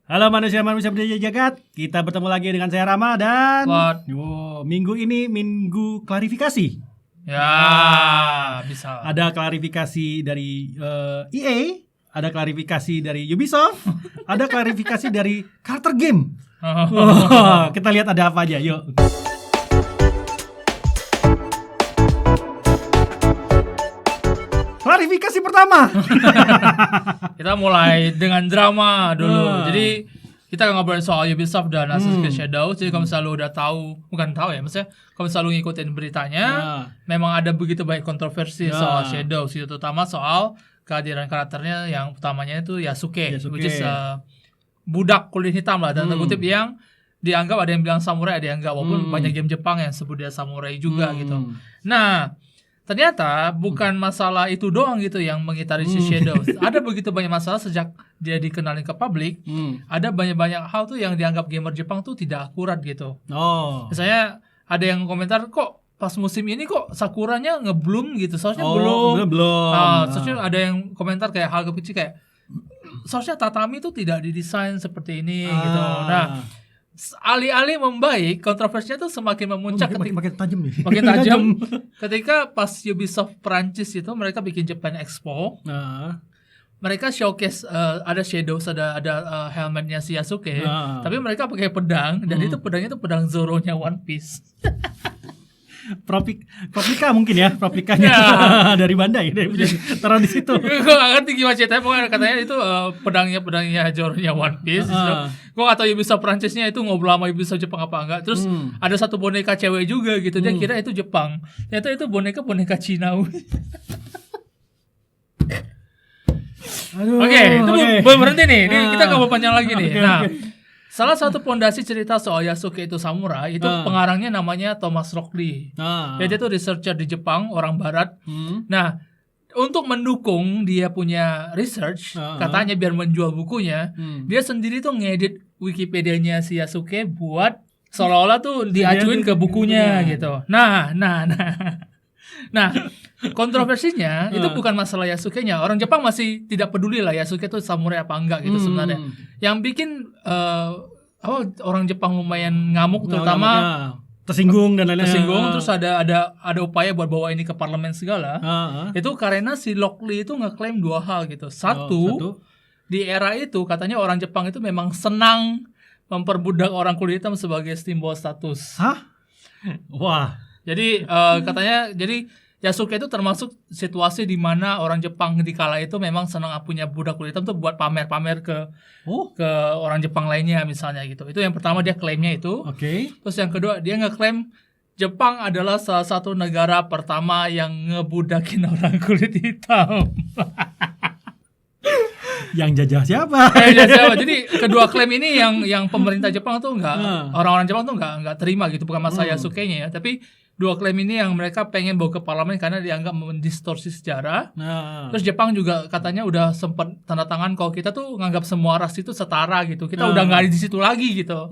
Halo manusia-manusia berdaya jagat, kita bertemu lagi dengan saya Rama dan minggu ini minggu klarifikasi. Ya, bisa. Ada klarifikasi dari EA, ada klarifikasi dari Ubisoft, ada klarifikasi dari Carter Game. Kita lihat ada apa aja, yuk. Klarifikasi pertama. Kita mulai dengan drama dulu. Jadi kita ngobrolin soal Ubisoft dan Assassin's Creed Shadows. Jadi kalau misalnya lu udah tahu, bukan tahu ya, maksudnya kalau misalnya lu ngikutin beritanya, memang ada begitu banyak kontroversi soal Shadows, itu terutama soal kehadiran karakternya yang utamanya itu Yasuke. Which is budak kulit hitam lah, dan kutip yang dianggap ada yang bilang samurai, ada yang enggak, walaupun banyak game Jepang yang sebut dia samurai juga gitu. Nah, ternyata bukan masalah itu doang gitu yang mengitari si Shadows. Ada begitu banyak masalah sejak dia dikenalin ke publik. Ada banyak-banyak hal tuh yang dianggap gamer Jepang tuh tidak akurat gitu. Misalnya ada yang komentar, kok pas musim ini kok sakuranya ngebloom gitu. Seharusnya belum. Seharusnya ada yang komentar kayak hal kecil kayak seharusnya tatami tuh tidak didesain seperti ini gitu. Nah, alih-alih membaik, kontroversinya tuh semakin memuncak, makin tajam nih. Makin tajam ketika pas Ubisoft Perancis itu mereka bikin Japan Expo. Mereka showcase ada Shadows, ada helmetnya si Yasuke, tapi mereka pakai pedang, dan itu pedangnya itu pedang Zoro-nya One Piece. Proplika mungkin ya, proplikanya dari Bandai, taruh di situ. Gue gak ngerti gimana ceritanya, pokoknya katanya itu pedangnya Zoro-nya One Piece. Gue gak tau Ubisoft Prancisnya itu ngobrol sama Ubisoft Jepang apa enggak. Terus ada satu boneka cewek juga gitu, dia kira itu Jepang, ternyata itu boneka Cina. Oke, itu belum berhenti nih. Kita gak mau panjang lagi nih. Salah satu pondasi cerita soal Yasuke itu samurai itu pengarangnya namanya Thomas Rockley. Dia tuh researcher di Jepang, orang barat. Nah, untuk mendukung dia punya research, katanya biar menjual bukunya, dia sendiri tuh ngedit Wikipedia-nya si Yasuke buat seolah-olah tuh diacuin ke bukunya gitu. Nah, kontroversinya itu bukan masalah Yasuke-nya. Orang Jepang masih tidak peduli lah Yasuke itu samurai apa enggak gitu sebenarnya. Yang bikin orang Jepang lumayan ngamuk, terutama tersinggung dan lain-lain. Terus ada upaya buat bawa ini ke parlemen segala. Itu karena si Rockley itu ngeklaim dua hal gitu. Satu, di era itu katanya orang Jepang itu memang senang memperbudak orang kulit hitam sebagai simbol status. Wah. Jadi katanya, jadi Yasuke itu termasuk situasi di mana orang Jepang di kala itu memang senang punya budak kulit hitam tuh buat pamer-pamer ke orang Jepang lainnya misalnya gitu. Itu yang pertama dia klaimnya itu. Terus yang kedua dia ngeklaim Jepang adalah salah satu negara pertama yang ngebudakin orang kulit hitam. Yang jajah siapa? Jadi kedua klaim ini yang pemerintah Jepang tuh orang-orang Jepang tuh nggak terima gitu, bukan masalah Yasuke-nya ya, tapi dua klaim ini yang mereka pengen bawa ke parlemen karena dianggap mendistorsi sejarah. Terus Jepang juga katanya udah sempat tanda tangan kalau kita tuh nganggap semua ras itu setara gitu. Kita udah nggak di situ lagi gitu.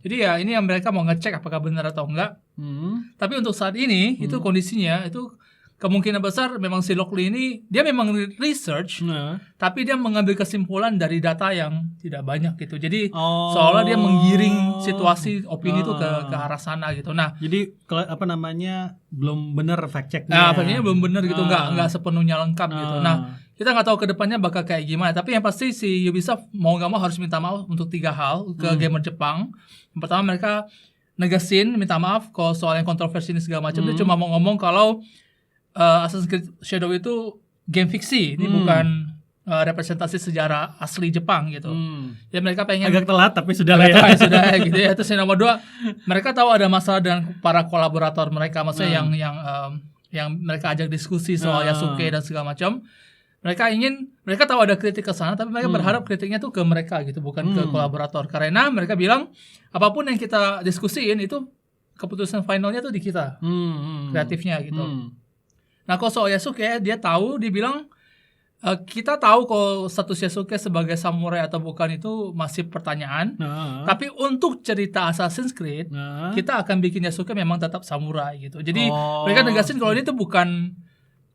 Jadi ya ini yang mereka mau ngecek apakah benar atau enggak. Tapi untuk saat ini itu kondisinya itu kemungkinan besar memang si Rockley ini dia memang research, tapi dia mengambil kesimpulan dari data yang tidak banyak gitu. Jadi seolah dia menggiring situasi opini itu ke arah sana gitu. Nah, jadi belum benar fact checknya. Nah, fact-checknya belum benar gitu, nggak sepenuhnya lengkap gitu. Nah, kita nggak tahu kedepannya bakal kayak gimana. Tapi yang pasti si Ubisoft mau nggak mau harus minta maaf untuk 3 hal ke gamer Jepang. Yang pertama mereka negasin minta maaf kalau soal yang kontroversi ini segala macam. Dia cuma mau ngomong kalau Assassin's Creed Shadow itu game fiksi, ini bukan representasi sejarah asli Jepang gitu. Ya mereka pengen agak telat tapi sudah lah ya. Sudah gitu ya. Terus yang nomor 2, mereka tahu ada masalah dengan para kolaborator mereka, maksudnya yang mereka ajak diskusi soal Yasuke dan segala macam. Mereka tahu ada kritik ke sana, tapi mereka berharap kritiknya tuh ke mereka gitu, bukan ke kolaborator. Karena mereka bilang apapun yang kita diskusiin itu keputusan finalnya tuh di kita, kreatifnya gitu. Nah, kalau soal Yasuke, dia bilang kita tahu kalau status Yasuke sebagai samurai atau bukan itu masih pertanyaan. Tapi untuk cerita Assassin's Creed, kita akan bikin Yasuke memang tetap samurai gitu. Jadi mereka negasin kalau ini tuh bukan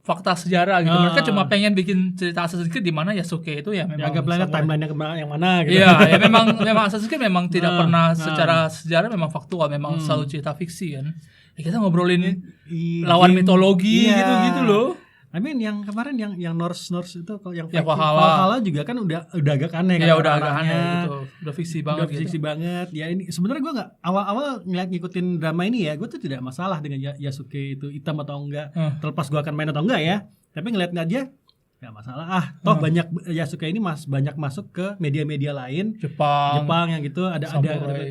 fakta sejarah gitu. Mereka cuma pengen bikin cerita Assassin's Creed di mana Yasuke itu ya memang Agak timeline yang mana gitu. Iya, ya memang Assassin's Creed memang tidak pernah secara sejarah memang faktual, memang selalu cerita fiksi kan. Ya, kita ngobrolin lawan mitologi gitu-gitu loh. I mean yang kemarin yang Norse itu kalau yang Valhalla juga kan udah agak aneh kan. Iya, udah agak aneh gitu. Udah fiksi banget fiksi banget. Ya ini sebenarnya gue nggak awal ngikutin drama ini ya, gue tuh tidak masalah dengan Yasuke itu hitam atau enggak. Terlepas gue akan main atau enggak ya. Tapi ngeliatnya aja nggak masalah. Toh banyak Yasuke ini banyak masuk ke media-media lain. Jepang yang gitu ada.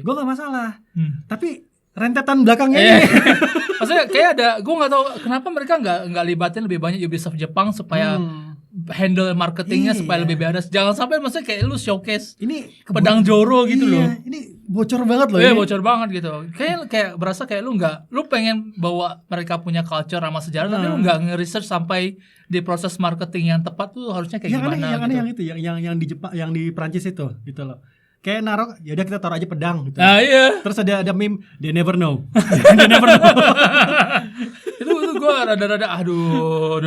Gue nggak masalah. Tapi rentetan belakangnya ini. Maksudnya kayak gue nggak tahu kenapa mereka nggak libatin lebih banyak Ubisoft Jepang supaya handle marketingnya supaya lebih beres. Jangan sampai maksudnya kayak lu showcase ini pedang Joro gitu loh. Ini bocor banget loh. Iya, bocor banget gitu. Kayak berasa kayak lu pengen bawa mereka punya culture sama sejarah, tapi lu nggak nge-research sampai di proses marketing yang tepat tuh harusnya kayak gimana gitu. Yang itu yang di Jepang, yang di Prancis itu gitu loh. Kayak naruh, ya udah kita taruh aja pedang gitu. Iya. Terus ada meme, they never know. They never know. itu gue rada-rada aduh,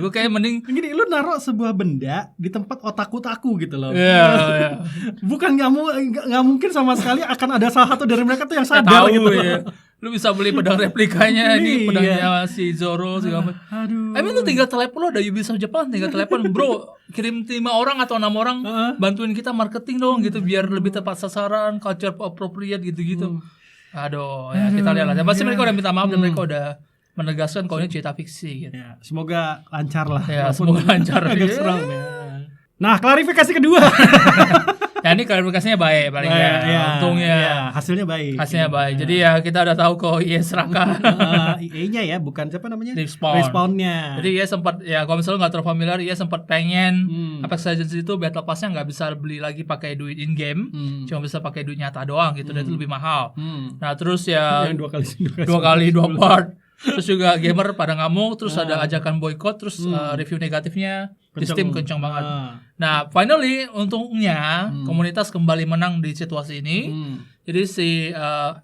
gue kayak mending gini, lu naruh sebuah benda di tempat otaku-taku gitu loh. Iya. Bukan nggak mungkin sama sekali akan ada salah satu dari mereka tuh yang sadar gitu. Ya. Lu bisa beli pedang replikanya ini pedangnya si Zoro segala macam. Aduh. Lu tinggal telepon, lu ada Ubisoft Jepang, tinggal telepon, bro, kirim 5 orang atau 6 orang bantuin kita marketing dong gitu biar lebih tepat sasaran, culture appropriate gitu-gitu. Aduh, ya kita lihat lah. Pasti mereka udah minta maaf dan mereka udah menegaskan kalau ini cerita fiksi gitu. Ya, semoga lancar lah. Ya, semoga lancar. Agak seram ya. Nah, klarifikasi kedua. Ya ini klarifikasinya baik paling untungnya hasilnya baik. Jadi ya kita udah tahu kok EA serahkan EA-nya ya, bukan siapa namanya? Respawn-nya. Jadi EA sempat ya kalau misalnya nggak terlalu familiar, EA sempat pengen Apex Legends itu Battle Pass-nya nggak bisa beli lagi pakai duit in game, cuma bisa pakai duit nyata doang gitu, dan itu lebih mahal. Nah terus ya yang dua kali part. Terus juga gamer pada ngamuk, terus ada ajakan boykot, terus review negatifnya di Steam kencang banget. Nah, finally untungnya komunitas kembali menang di situasi ini. Jadi si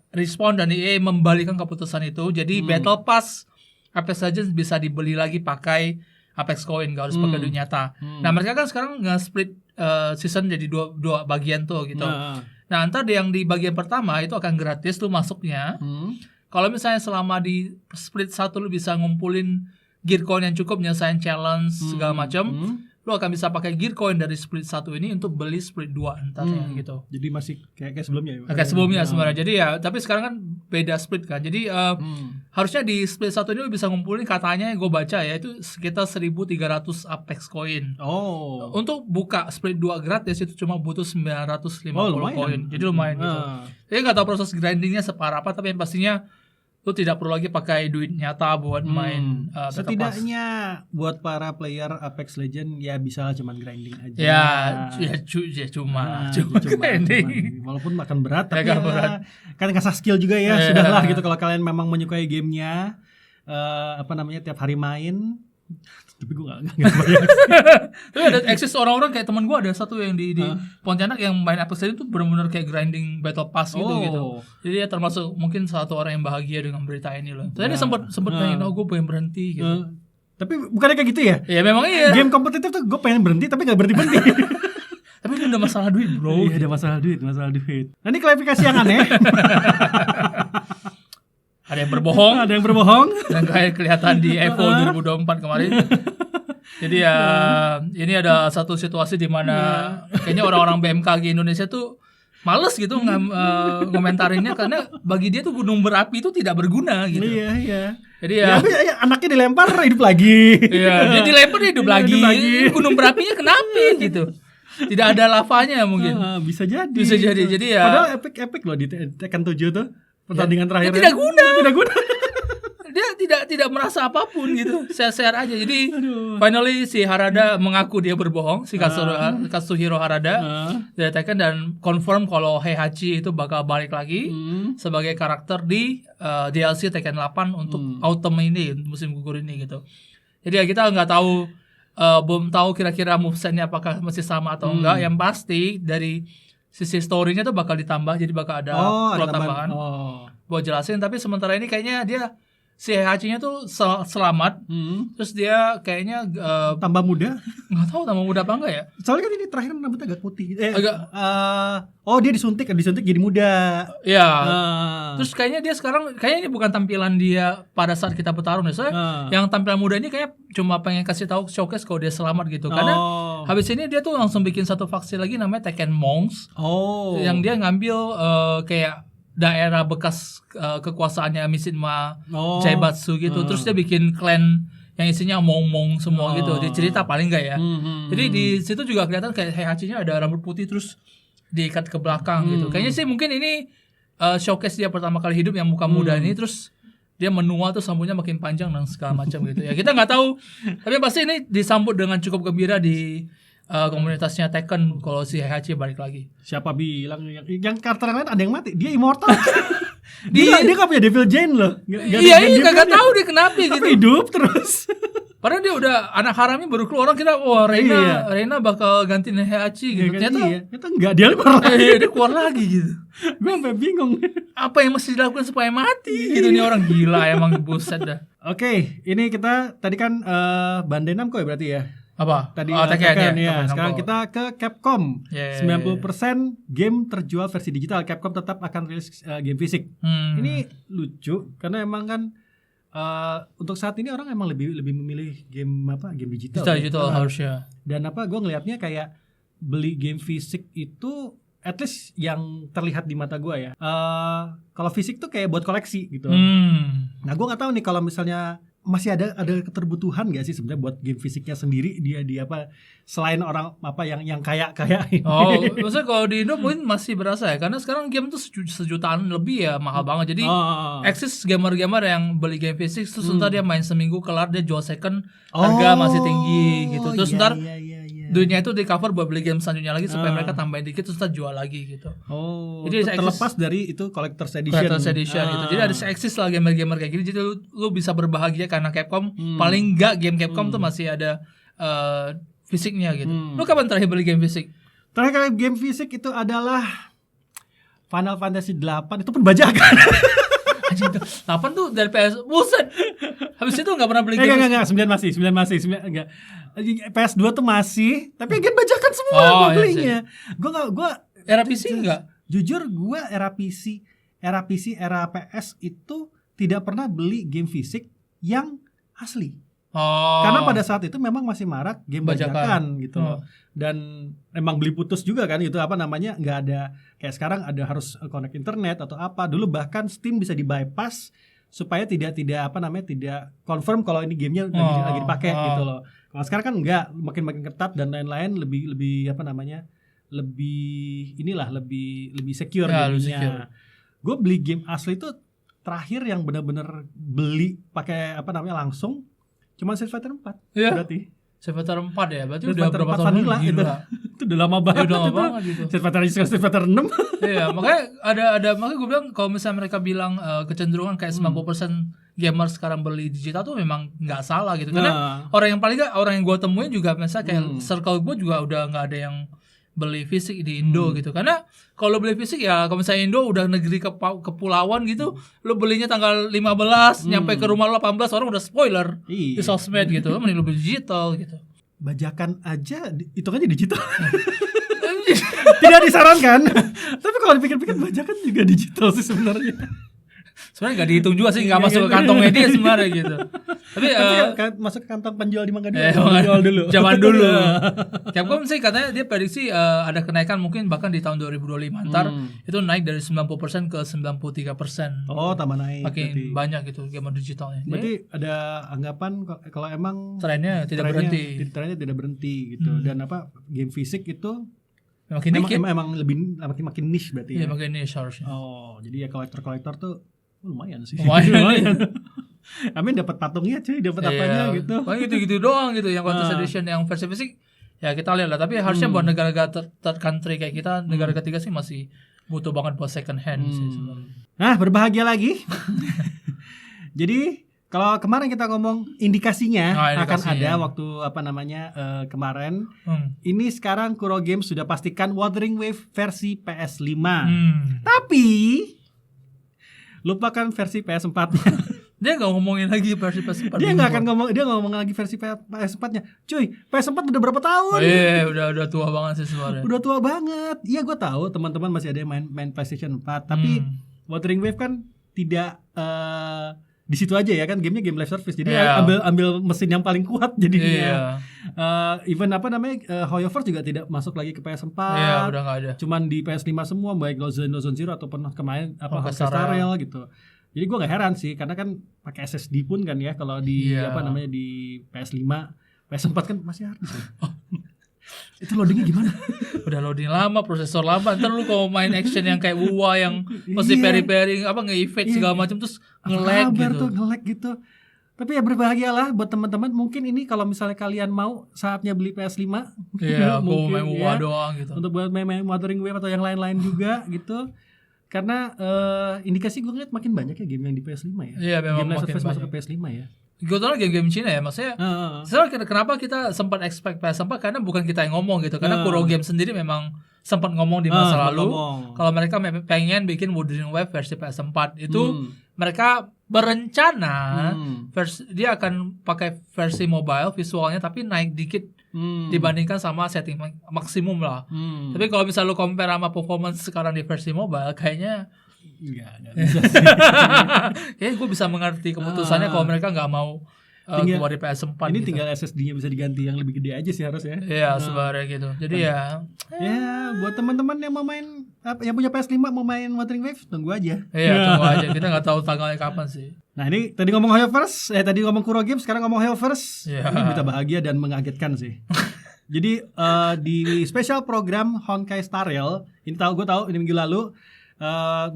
Respawn dan EA membalikan keputusan itu. Jadi Battle Pass Apex Legends bisa dibeli lagi pakai Apex Coin, gak harus pakai duit nyata. Nah, mereka kan sekarang nge-split season jadi dua bagian tuh gitu. Nah, entar yang di bagian pertama itu akan gratis tuh masuknya. Kalau misalnya selama di split 1 lu bisa ngumpulin gear coin yang cukup nyelesain challenge segala macam, lu akan bisa pakai gear coin dari split 1 ini untuk beli split 2 entarnya gitu. Jadi masih kayak sebelumnya ya. Kayak sebelumnya sebenarnya. Jadi ya, tapi sekarang kan beda split kan. Jadi harusnya di split 1 ini lu bisa ngumpulin, katanya gue baca ya itu sekitar 1.300 Apex coin. Untuk buka split 2 gratis itu cuma butuh 950 koin. Jadi lumayan gitu. Jadi nggak tahu proses grindingnya separah apa, tapi yang pastinya lu tidak perlu lagi pakai duit nyata buat main setidaknya buat para player Apex Legends ya bisa lah cuman grinding aja. Cuma grinding. Walaupun makan berat tapi ya, kan ngasah skill juga ya. Sudahlah gitu kalau kalian memang menyukai gamenya, tiap hari main. Tapi gue gak bayang. Tapi ada eksis orang-orang kayak teman gue, ada satu yang di Pontianak yang main Apex Legends itu benar-benar kayak grinding Battle Pass gitu. Jadi dia termasuk mungkin satu orang yang bahagia dengan berita ini loh. Tadi dia sempat pengen, gue pengen berhenti gitu. Tapi bukannya kayak gitu ya? Ya memang iya. Game kompetitif tuh gue pengen berhenti tapi gak berhenti. Tapi ini udah masalah duit bro. Iya, ada masalah duit. Nah, ini klarifikasi yang aneh. Ada yang berbohong dan kayak kelihatan di Evo 2024 kemarin. Jadi ya ini ada satu situasi di mana kayaknya orang-orang BMKG Indonesia tuh males gitu ngomentarinnya, karena bagi dia tuh gunung berapi itu tidak berguna gitu. Iya. Jadi ya anaknya dilempar hidup lagi. Iya, dia dilempar hidup lagi. Gunung berapinya kenapa gitu? Tidak ada lavanya mungkin. Bisa jadi. Jadi ya. Padahal epic loh di Tekken 7 tuh. Pertandingan terakhir tidak guna. Dia tidak merasa apapun gitu. Share aja. Jadi finally si Harada mengaku dia berbohong, si Katsuhiro Harada dari Tekken, dan confirm kalau Heihachi itu bakal balik lagi sebagai karakter di DLC Tekken 8 untuk autumn ini, musim gugur ini gitu. Jadi ya kita nggak tahu, belum tahu kira-kira movesetnya apakah masih sama atau enggak. Yang pasti dari sisi story-nya tuh bakal ditambah, jadi bakal ada plot tambahan buat jelasin. Tapi sementara ini kayaknya dia si Heihachi-nya tuh selamat. Terus dia kayaknya tambah muda. Nggak tahu tambah muda apa enggak ya. Soalnya kan ini terakhir rambutnya agak putih. Dia disuntik jadi muda. Iya. Terus kayaknya dia sekarang kayaknya ini bukan tampilan dia pada saat kita bertarung deh. Soalnya yang tampilan muda ini kayak cuma pengen kasih tahu showcase kalau dia selamat gitu. Karena habis ini dia tuh langsung bikin satu faksi lagi namanya Tekken Monks. Yang dia ngambil kayak daerah bekas kekuasaannya Mishima Zaibatsu gitu. Terus dia bikin clan yang isinya mong-mong semua gitu. Dia cerita paling enggak ya. Jadi di situ juga kelihatan kayak Heihachi-nya ada rambut putih terus diikat ke belakang gitu. Kayaknya sih mungkin ini showcase dia pertama kali hidup yang muka muda ini, terus dia menua tuh rambutnya makin panjang dan segala macam gitu. Ya kita nggak tahu. Tapi pasti ini disambut dengan cukup gembira di komunitasnya Tekken kalau si Heihachi balik lagi. Siapa bilang yang karakter yang lain ada yang mati? Dia immortal. dia nggak punya Devil Jane loh. Iya, nggak tahu dia kenapa gitu. Tapi hidup terus. Padahal dia udah anak haramnya baru keluar, orang kira Reina bakal gantiin Heihachi gitu. Ternyata enggak, dia keluar lagi. Dia keluar lagi gitu. Gue sampai bingung. Apa yang mesti dilakukan supaya mati gitu, nih orang gila emang, buset dah. Oke, ini kita tadi kan Bandai Namco ya berarti ya. Apa? Tadi Tekken ya. Sekarang kita ke Capcom. 90% game terjual versi digital. Capcom tetap akan rilis game fisik. Ini lucu karena emang kan untuk saat ini orang emang lebih memilih game digital. Digital harusnya. Dan gue ngelihatnya kayak beli game fisik itu at least yang terlihat di mata gue ya. Kalau fisik tuh kayak buat koleksi gitu. Nah, gue nggak tahu nih kalau misalnya masih ada keterbutuhan gak sih sebenarnya buat game fisiknya sendiri dia selain orang yang kaya ini. Maksudnya kalau di Indo mungkin masih berasa ya, karena sekarang game tuh sejutaan lebih ya, mahal banget. Jadi eksis gamer-gamer yang beli game fisik terus ntar dia main seminggu kelar dia jual second, harga masih tinggi gitu. Terus ntar dunia itu di cover buat beli game selanjutnya lagi supaya mereka tambahin dikit terus ntar jual lagi gitu. Jadi terlepas dari itu collector's edition gitu. Jadi ada eksis lah gamer-gamer kayak gini. Jadi lu bisa berbahagia karena Capcom paling enggak game Capcom tuh masih ada fisiknya gitu. Lu kapan terakhir beli game fisik? Terakhir kali game fisik itu adalah Final Fantasy 8, itu pun bajakan. Anjing itu 8 tuh dari PS. Buset. Habis itu enggak pernah beli game. Enggak, 9 masih. Enggak. PS2 tuh masih, tapi game bajakan semua gue belinya. Gue era PC enggak? Jujur gue era PC, era PS itu tidak pernah beli game fisik yang asli. Karena pada saat itu memang masih marak game bajakan gitu loh. Dan emang beli putus juga kan itu nggak ada kayak sekarang ada harus connect internet atau apa. Dulu bahkan Steam bisa di-bypass supaya tidak confirm kalau ini gamenya lagi dipakai gitu loh. Kalau sekarang kan enggak, makin ketat dan lain-lain, lebih lebih secure gamenya. Gue beli game asli itu terakhir yang benar-benar beli pakai langsung cuma Street Fighter 4 berarti. Street Fighter 4 ya, berarti Street udah berapa tahun lagi itu udah lama banget. Gitu. Street Fighter 6. Iya, makanya makanya gue bilang kalau misalnya mereka bilang kecenderungan kayak 90% gamer sekarang beli digital tuh memang nggak salah gitu. Karena orang yang gue temuin juga misalnya kayak circle gue juga udah nggak ada yang beli fisik di Indo gitu. Karena kalau beli fisik ya kalau misalnya Indo udah negeri kepulauan gitu, lo belinya tanggal 15, nyampe ke rumah lo 18 orang udah spoiler di sosmed gitu. Lo mending lo beli digital gitu. Bajakan aja hitungannya digital. Tidak disarankan. Tapi kalau dipikir-pikir bajakan juga digital sih sebenarnya. Sebenarnya nggak dihitung juga sih, nggak masuk ke kantongnya dia sebenarnya gitu. Tapi masuk ke kantong penjual di Mangga Dua dulu. Zaman dulu. Capcom sih katanya dia prediksi ada kenaikan mungkin bahkan di tahun 2025 ntar itu naik dari 90% ke 93%. Tambah naik. Makin berarti banyak gitu game digitalnya. Berarti ada anggapan kalau emang trennya tidak berhenti gitu. Dan game fisik itu emang lebih makin niche berarti. Iya, makin niche harusnya. Jadi ya kolektor tuh lumayan sih. Lumayan. Amin dapat patungnya cuy, dapat apanya gitu. Paling gitu doang gitu yang Collector's Edition yang versi fisik. Ya kita lihat lah, tapi harusnya buat negara-negara third country kayak kita, negara ketiga sih masih butuh banget buat second hand sih sebenarnya. Nah, berbahagia lagi. Jadi kalau kemarin kita ngomong indikasinya akan ada waktu kemarin. Ini sekarang Kuro Games sudah pastikan Wuthering Waves versi PS5. Tapi lupakan versi PS4-nya. Dia nggak ngomongin lagi versi PS4. Dia nggak akan ngomong lagi versi PS4-nya. Cuy, PS4 udah berapa tahun? Udah tua banget sih sebenarnya. Udah tua banget. Iya, gue tahu teman-teman masih ada yang main PlayStation 4, tapi Wuthering Waves kan tidak di situ aja ya kan, gamenya game live service. Jadi ambil mesin yang paling kuat jadinya. Even Hoyoverse juga tidak masuk lagi ke PS4. Iya, udah nggak ada. Cuman di PS5 semua, baik Zone Zero ataupun kemarin Honkai Star Rail gitu. Jadi gue gak heran sih, karena kan pakai SSD pun kan ya, kalau di di PS5, PS4 kan masih hard disk. Itu loadingnya gimana? Udah loading lama, prosesor lama. Ntar lu kalau main action yang kayak WoW yang mesti peri-peri nge-evade segala macam terus nge-lag gitu. Tapi ya berbahagialah buat teman-teman. Mungkin ini kalau misalnya kalian mau saatnya beli PS5. Iya, aku main WoW doang gitu. Untuk buat main Wuthering Waves atau yang lain-lain juga gitu. Karena indikasi gue ngeliat makin banyak ya game yang di PS5 ya. Iya, memang game makin banyak. masuk ke PS5 ya. Gue tau game-game Cina ya, maksudnya kenapa kita sempat expect PS4, karena bukan kita yang ngomong gitu. Karena Kuro Game sendiri memang sempat ngomong di masa lalu kalau mereka pengen bikin Wuthering Waves versi PS4 itu mereka berencana dia akan pakai versi mobile visualnya tapi naik dikit dibandingkan sama setting maksimum lah. Tapi kalau misalnya lu compare sama performance sekarang di versi mobile, kayaknya Enggak bisa sih. Kayaknya gue bisa mengerti keputusannya kalau mereka nggak mau keluar di PS4. Ini gitu. tinggal SSD-nya bisa diganti yang lebih gede aja sih harusnya. Iya, sebenarnya gitu. Jadi ya buat teman-teman yang mau main, yang punya PS5 mau main Wuthering Waves, tunggu aja. Iya, tunggu aja. Kita nggak tahu tanggalnya kapan sih. Nah ini tadi ngomong Hoyoverse, tadi ngomong Kuro Games, sekarang ngomong Hoyoverse. Yeah. Ini berita bahagia dan mengagetkan sih. Jadi di special program Honkai Star Rail, gue tahu ini minggu lalu,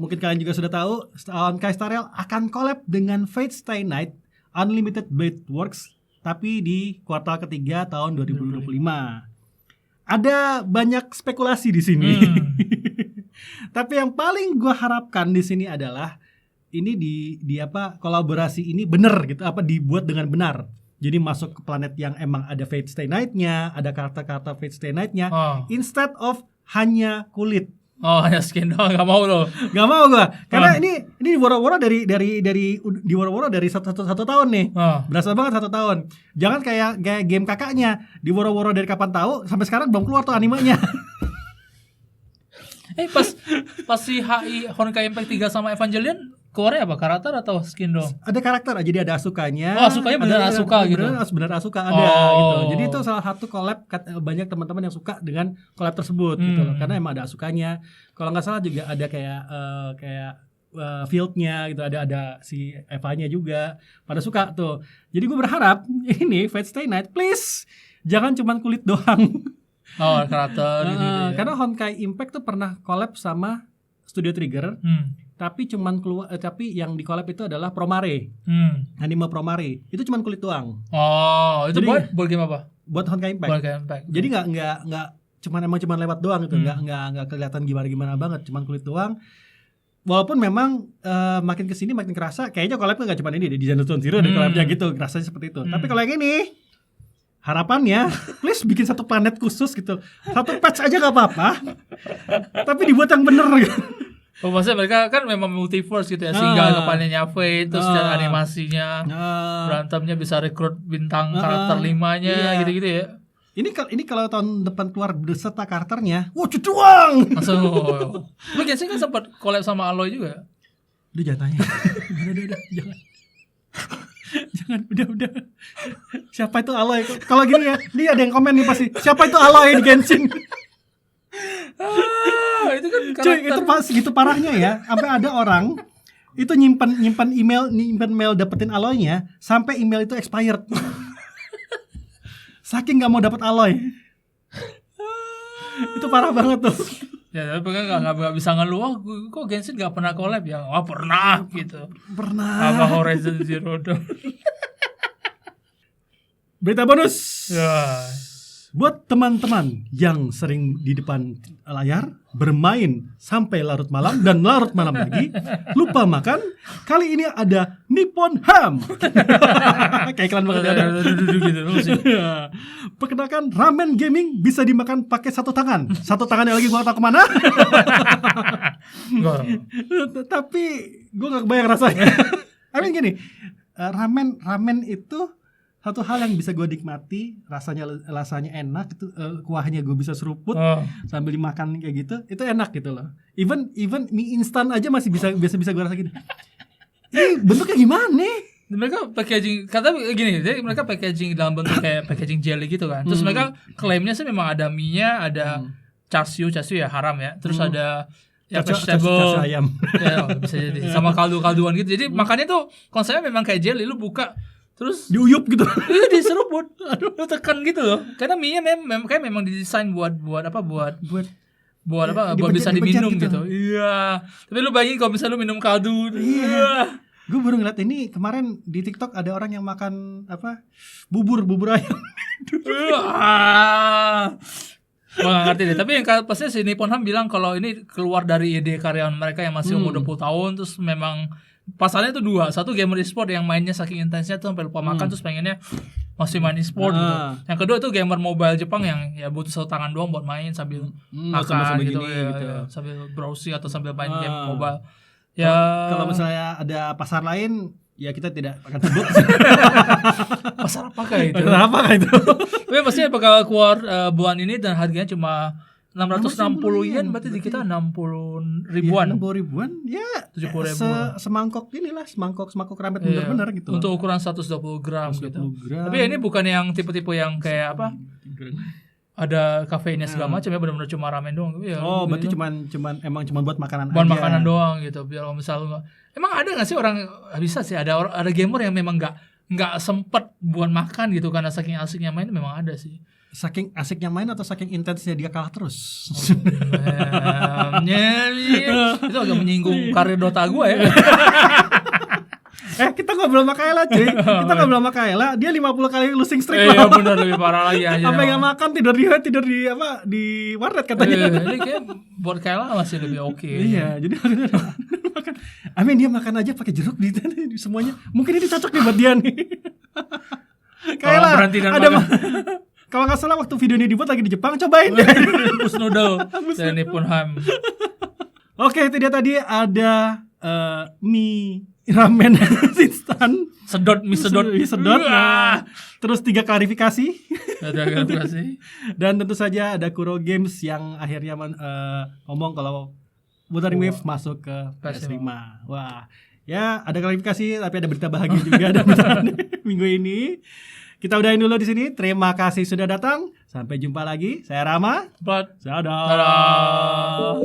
mungkin kalian juga sudah tahu, Honkai Star Rail akan collab dengan Fate Stay Night Unlimited Blade Works, tapi di kuartal ketiga tahun 2025. Ada banyak spekulasi di sini. Tapi yang paling gue harapkan di sini adalah ini di kolaborasi ini benar gitu, dibuat dengan benar. Jadi masuk ke planet yang emang ada Fate Stay Night-nya, ada karakter-karakter Fate Stay Night-nya, instead of hanya kulit. Oh, hanya skin doang, gak mau lo. Gak mau gue. Karena ini woro-woro dari woro-woro dari satu tahun nih. Berasa banget 1 tahun. Jangan kayak game kakaknya, di woro-woro dari kapan tahu sampai sekarang belum keluar tuh animenya. Pas si HI Honkai Impact 3 sama Evangelion keluarnya apa? Karakter atau skin dong? Ada karakter aja, jadi ada Asukanya. Oh, Asukanya benar Asuka gitu. Benar Asuka ada gitu. Jadi itu salah satu collab, banyak teman-teman yang suka dengan collab tersebut gitu loh. Karena emang ada Asukanya. Kalau nggak salah juga ada kayak Field-nya gitu, ada si Eva-nya juga. Pada suka tuh. Jadi gue berharap ini Fate Stay Night please jangan cuman kulit doang. Oh, karakter gitu ya. Karena Honkai Impact tuh pernah collab sama Studio Trigger. Tapi yang di collab itu adalah Promare. Anime Promare. Itu cuman kulit doang. Oh, itu jadi, buat game apa? Buat Honkai Impact. Jadi enggak cuman lewat doang gitu. Enggak kelihatan gimana banget, cuman kulit doang. Walaupun memang makin kesini makin kerasa kayaknya collabnya enggak cuma ini di Zone Zero dan collabnya gitu, rasanya seperti itu. Tapi kalau yang ini harapannya please bikin satu planet khusus gitu. Satu patch aja enggak apa-apa. Tapi dibuat yang bener gitu. Oh, maksudnya mereka kan memang multiverse gitu ya, singgah ke planetnya Fate, terus animasinya, berantemnya bisa rekrut bintang karakter 5-nya, gitu-gitu ya. Ini kalau tahun depan keluar beserta karakternya, wah cucuang. Langsung. Lu Genshin kan sempat collab sama Aloy juga. Udah jangan tanya. Udah, jangan. Udah. Siapa itu Aloy? Kalau gini ya, ini ada yang komen nih pasti. Siapa itu Aloy di Genshin? Itu kan karakter. Cuy, itu pas gitu parahnya ya. Sampai ada orang itu nyimpan mail dapetin Aloy-nya sampai email itu expired. Saking nggak mau dapet Aloy. Itu parah banget tuh. Ya tapi kan nggak bisa ngeluh. Kok Genshin nggak pernah collab ya? Wah pernah gitu. Pernah. Sama Horizon Zero Dawn. Berita bonus. Ya. Buat teman-teman yang sering di depan layar bermain sampai larut malam dan larut malam lagi, lupa makan, kali ini ada Nippon Ham. Kayak iklan banget ada. Perkenalkan, ramen gaming bisa dimakan pakai satu tangan. Satu tangannya lagi gua gak tahu kemana. Tapi gua gak kebayang rasanya. I mean gini, ramen itu satu hal yang bisa gue nikmati, rasanya enak, itu kuahnya gue bisa seruput sambil dimakan kayak gitu, itu enak gitu loh. Even mie instan aja masih bisa gue rasain. Ini bentuknya gimana nih? Mereka packaging, kata gini, jadi mereka packaging dalam bentuk kayak packaging jelly gitu kan. Terus mereka klaimnya sih memang ada mie-nya, ada chashu ya haram ya. Terus ada ya vegetable ayam. Ya, bisa jadi sama kaldu-kalduan gitu. Jadi makannya tuh konsepnya memang kayak jelly, lu buka terus diuyup gitu. Iya, diseruput. Aduh, lu tekan gitu loh. Karena mie-nya memang didesain buat bisa diminum gitu. Iya. Tapi lu bayangin kalau misalnya lu minum kaldu. Iya. Gue baru ngeliat ini kemarin di TikTok ada orang yang makan bubur ayam. Gue gak ngerti deh. Tapi yang pasti si Nippon Ham bilang kalau ini keluar dari ide karyawan mereka yang masih umur 20 tahun. Terus memang pasalnya itu dua. Satu gamer e-sport yang mainnya saking intensnya tuh sampai lupa makan. Terus pengennya masih main e-sport gitu. Yang kedua itu gamer mobile Jepang yang ya butuh satu tangan doang buat main sambil makan gitu, ya, sambil browsing atau sambil main game mobile. Ya kalau misalnya ada pasar lain ya kita tidak akan sebut. Pasar apakah itu? Tapi pastinya bakal keluar bulan ini dan harganya cuma 660 yen, berarti di kita 60 ribuan. Ya, 60 ribuan ya 70 ribuan. Semangkok inilah, semangkok ramen bener-bener gitu. Untuk ukuran 120 gram gitu. Tapi ini bukan yang tipe-tipe yang kayak apa? Ada kafeinnya segala macam ya, benar-benar cuma ramen doang ya. Berarti emang buat makanan buat aja. Makanan doang gitu. Biar kalau misalnya emang ada enggak sih orang bisa sih ada gamer yang memang enggak sempet buat makan gitu karena saking asiknya main, memang ada sih. Saking asiknya main atau saking intensnya dia kalah terus? Itu agak menyinggung karir Dota gue ya. Kita ngobrol sama Kayla cuy. Kita ngobrol sama Kayla, dia 50 kali losing streak. Iya benar, lebih parah lagi aja. Apa yang makan tidur di warnet katanya. Jadi kayak buat Kayla masih lebih oke. Iya, jadi makan. Dia makan aja pakai jeruk di semuanya. Mungkin ini cocok nih buat dia nih. Kayla, ada kalau nggak salah waktu video ini dibuat lagi di Jepang, cobain deh. Bus noodle dari Nippon Ham. Oke, itu dia tadi ada mie ramen instan, mie sedot. Nah, terus 3 klarifikasi. Dan tentu saja ada Kuro Games yang akhirnya ngomong kalau Wuthering Waves masuk ke PS5. Wah, ya ada klarifikasi tapi ada berita bahagia juga ada minggu ini. Kita udahin dulu di sini. Terima kasih sudah datang. Sampai jumpa lagi. Saya Rama. Dadah.